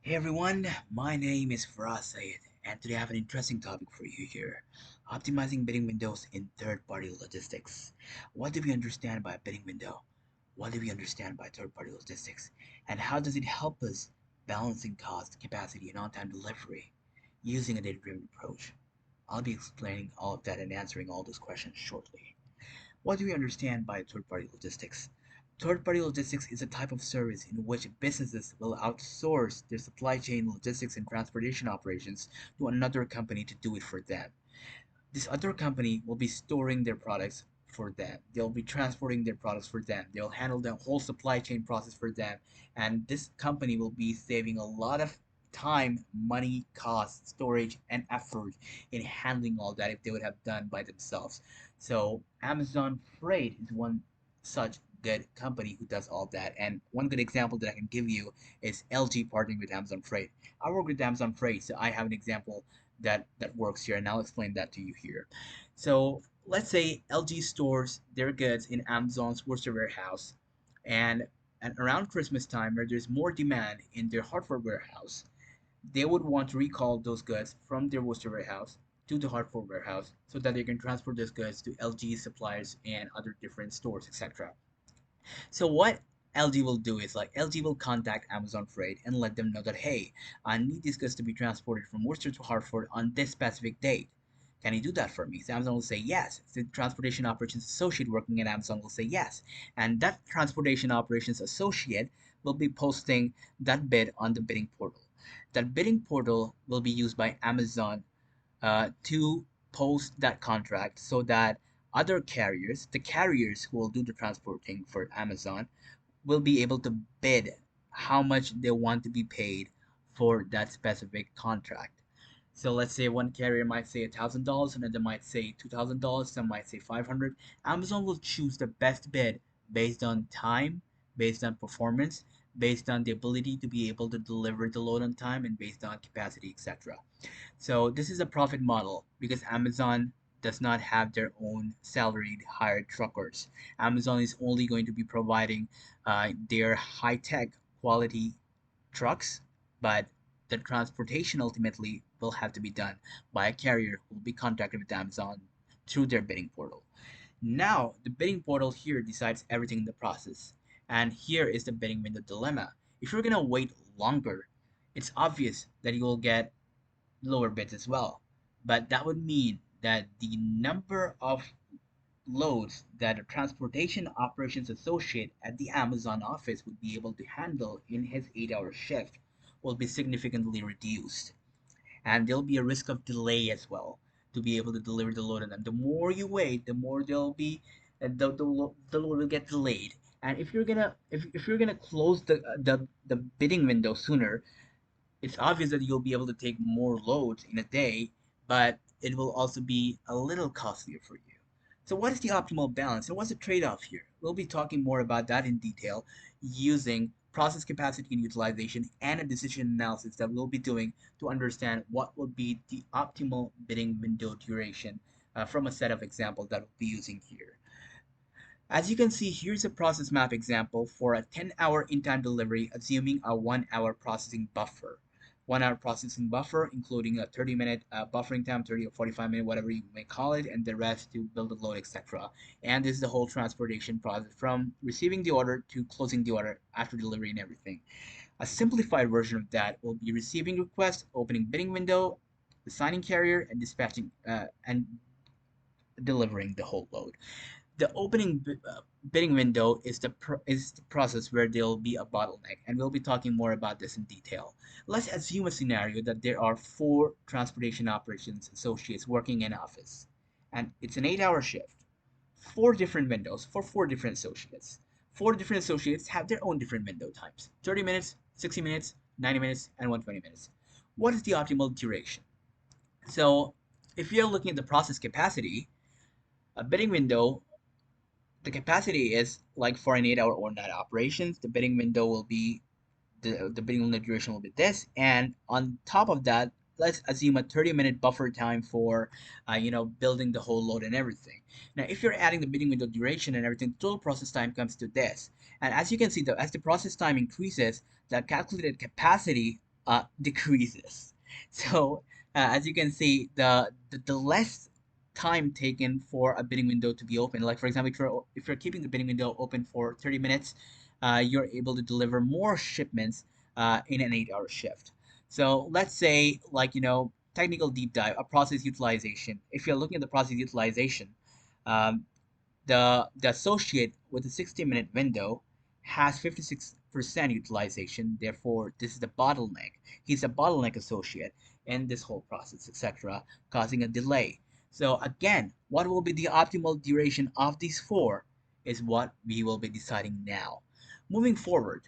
Hey everyone, my name is Faraz Syed, and today I have an interesting topic for you here. Optimizing bidding windows in third-party logistics. What do we understand by a bidding window? What do we understand by third-party logistics? And how does it help us balancing cost, capacity, and on-time delivery using a data-driven approach? I'll be explaining all of that and answering all those questions shortly. What do we understand by third-party logistics? Third-party logistics is a type of service in which businesses will outsource their supply chain logistics and transportation operations to another company to do it for them. This other company will be storing their products for them. They'll be transporting their products for them. They'll handle the whole supply chain process for them. And this company will be saving a lot of time, money, cost, storage, and effort in handling all that if they would have done by themselves. So Amazon Freight is one such good company who does all that. And one good example that I can give you is LG partnering with Amazon Freight. I work with Amazon Freight, so I have an example that works here, and I'll explain that to you here. So let's say LG stores their goods in Amazon's Worcester warehouse, and around Christmas time, where there's more demand in their Hartford warehouse, they would want to recall those goods from their Worcester warehouse to the Hartford warehouse so that they can transport those goods to LG suppliers and other different stores, etc. So what LG will do is like LG will contact Amazon Freight and let them know that hey, I need these goods to be transported from Worcester to Hartford on this specific date. Can you do that for me? So Amazon will say yes. The transportation operations associate working at Amazon will say yes. And that transportation operations associate will be posting that bid on the bidding portal. That bidding portal will be used by Amazon to post that contract so that other carriers, the carriers who will do the transporting for Amazon, will be able to bid how much they want to be paid for that specific contract. So let's say one carrier might say $1,000, another might say $2,000, some might say 500. Amazon will choose the best bid based on time, based on performance, based on the ability to be able to deliver the load on time, and based on capacity, etc. So this is a profit model because Amazon does not have their own salaried hired truckers. Amazon is only going to be providing their high tech quality trucks, but the transportation ultimately will have to be done by a carrier who will be contracted with Amazon through their bidding portal. Now, the bidding portal here decides everything in the process. And here is the bidding window dilemma. If you're going to wait longer, it's obvious that you will get lower bids as well. But that would mean that the number of loads that a transportation operations associate at the Amazon office would be able to handle in his 8-hour shift will be significantly reduced. And there'll be a risk of delay as well to be able to deliver the load on them. The more you wait, the more there'll be the load will get delayed. And if you're gonna close the bidding window sooner, it's obvious that you'll be able to take more loads in a day, but it will also be a little costlier for you. So, what is the optimal balance and what's the trade off here? We'll be talking more about that in detail using process capacity and utilization and a decision analysis that we'll be doing to understand what will be the optimal bidding window duration from a set of examples that we'll be using here. As you can see, here's a process map example for a 10-hour in-time delivery, assuming a 1-hour processing buffer. 1-hour processing buffer, including a 30-minute buffering time, 30 or 45-minute, whatever you may call it, and the rest to build the load, etc. And this is the whole transportation process from receiving the order to closing the order after delivery and everything. A simplified version of that will be receiving request, opening bidding window, assigning carrier, and dispatching and delivering the whole load. The opening bidding window is is the process where there'll be a bottleneck, and we'll be talking more about this in detail. Let's assume a scenario that there are four transportation operations associates working in office, and it's an 8-hour shift. Four different windows for four different associates. Four different associates have their own different window times: 30 minutes, 60 minutes, 90 minutes, and 120 minutes. What is the optimal duration? So, if you're looking at the process capacity, a bidding window, the capacity is like for an 8-hour overnight operations. The bidding window will be the bidding window duration will be this, and on top of that, let's assume a 30-minute buffer time for building the whole load and everything. Now, if you're adding the bidding window duration and everything, the total process time comes to this. And as you can see, as the process time increases, the calculated capacity decreases. So as you can see, the less time taken for a bidding window to be open, like for example, if you're keeping the bidding window open for 30 minutes, you're able to deliver more shipments in an 8-hour shift. So let's say, like, technical deep dive, a process utilization. If you're looking at the process utilization, um, the associate with a 60-minute window has 56% utilization. Therefore, this is the bottleneck. He's a bottleneck associate in this whole process, etc., causing a delay. So again, what will be the optimal duration of these four is what we will be deciding now. Moving forward,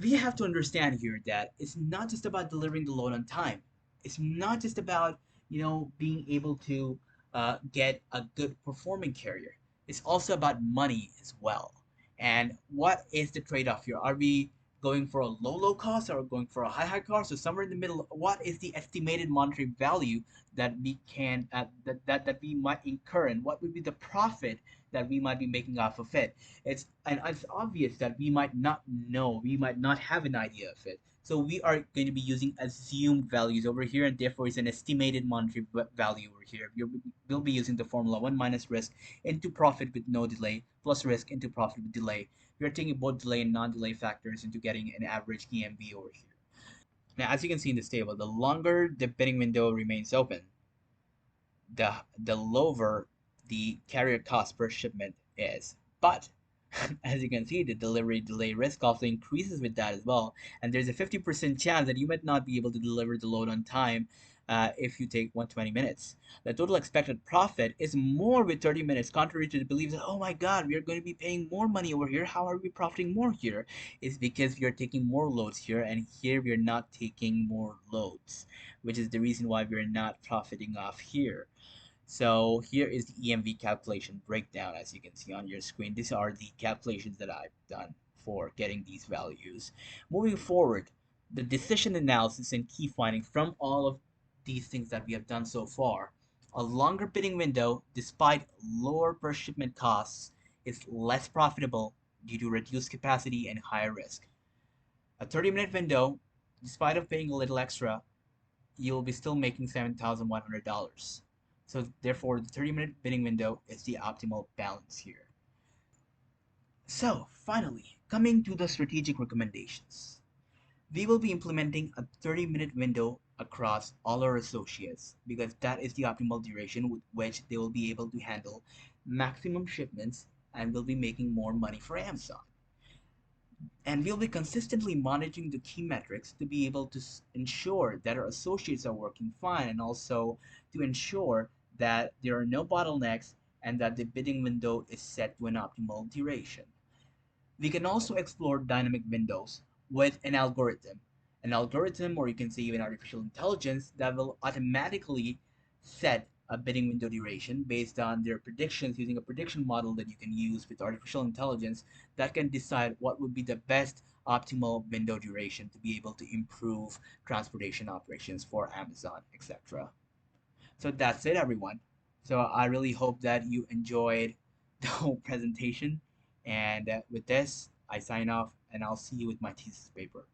we have to understand here that it's not just about delivering the load on time. It's not just about being able to get a good performing carrier. It's also about money as well. And what is the trade-off here? Are we going for a low cost or going for a high cost or somewhere in the middle? What is the estimated monetary value that we can that we might incur, and what would be the profit that we might be making off of it? It's obvious that we might not know, we might not have an idea of it. So we are going to be using assumed values over here, and therefore it's an estimated monetary value over here. We'll be using the formula 1 minus risk into profit with no delay plus risk into profit with delay. We are taking both delay and non-delay factors into getting an average EMV over here. Now, as you can see in this table, the longer the bidding window remains open, the lower the carrier cost per shipment is. But as you can see, the delivery delay risk also increases with that as well. And there's a 50% chance that you might not be able to deliver the load on time if you take 120 minutes. The total expected profit is more with 30 minutes, contrary to the belief that, oh my God, we are going to be paying more money over here. How are we profiting more here? It's because we are taking more loads here, and here we are not taking more loads, which is the reason why we are not profiting off here. So here is the EMV calculation breakdown, as you can see on your screen. These are the calculations that I've done for getting these values. Moving forward, the decision analysis and key findings from all of these things that we have done so far. A longer bidding window, despite lower per shipment costs, is less profitable due to reduced capacity and higher risk. A 30-minute window, despite of paying a little extra, you'll be still making $7,100. So therefore, the 30-minute bidding window is the optimal balance here. So finally, coming to the strategic recommendations. We will be implementing a 30-minute window across all our associates because that is the optimal duration with which they will be able to handle maximum shipments and will be making more money for Amazon. And we'll be consistently monitoring the key metrics to be able to ensure that our associates are working fine, and also to ensure that there are no bottlenecks and that the bidding window is set to an optimal duration. We can also explore dynamic windows with an algorithm, or you can say even artificial intelligence, that will automatically set a bidding window duration based on their predictions using a prediction model that you can use with artificial intelligence that can decide what would be the best optimal window duration to be able to improve transportation operations for Amazon, etc. So that's it, everyone. So I really hope that you enjoyed the whole presentation. And with this, I sign off, and I'll see you with my thesis paper.